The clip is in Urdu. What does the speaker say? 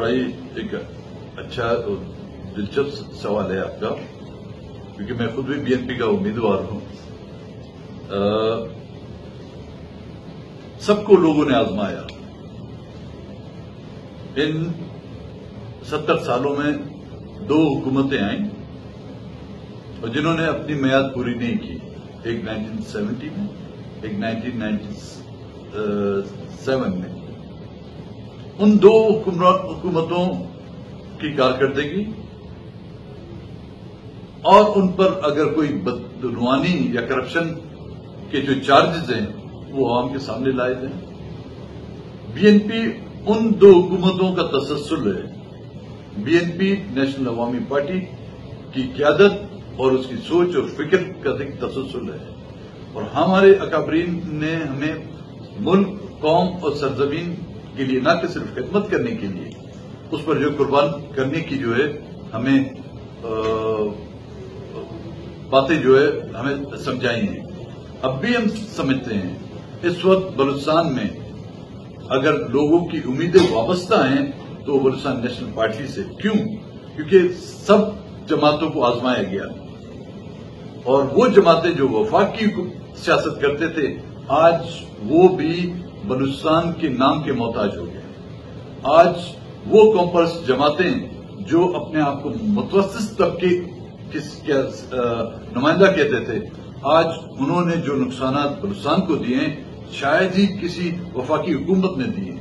بڑا ہی ایک اچھا اور دلچسپ سوال ہے آپ کا، کیونکہ میں خود بھی BNP کا امیدوار ہوں۔ سب کو لوگوں نے آزمایا۔ ان 70 سالوں میں 2 حکومتیں آئیں اور جنہوں نے اپنی میعاد پوری نہیں کی، ایک 1970 میں، ایک 1997 میں۔ ان 2 حکومتوں کی کارکردگی اور ان پر اگر کوئی بدعنوانی یا کرپشن کے جو چارجز ہیں وہ عوام کے سامنے لائے جائیں۔ BNP ان 2 حکومتوں کا تسلسل ہے۔ BNP نیشنل عوامی پارٹی کی قیادت اور اس کی سوچ اور فکر کا تسلسل ہے، اور ہمارے اکابرین نے ہمیں ملک، قوم اور سرزمین کے لیے نہ کہ صرف خدمت کرنے کے لیے اس پر جو قربان کرنے کی جو ہے ہمیں باتیں جو ہے ہمیں سمجھائی ہیں۔ اب بھی ہم سمجھتے ہیں اس وقت بلوچستان میں اگر لوگوں کی امیدیں وابستہ ہیں تو بلوچستان نیشنل پارٹی سے۔ کیوں؟ کیونکہ سب جماعتوں کو آزمایا گیا، اور وہ جماعتیں جو وفاق کی سیاست کرتے تھے آج وہ بھی بلوچستان کے نام کے محتاج ہو گئے۔ آج وہ کمپرس جماعتیں جو اپنے آپ کو متوسط طبقے کی نمائندہ کہتے تھے، آج انہوں نے جو نقصانات بلوچستان کو دیے ہیں شاید ہی کسی وفاقی حکومت نے دیے۔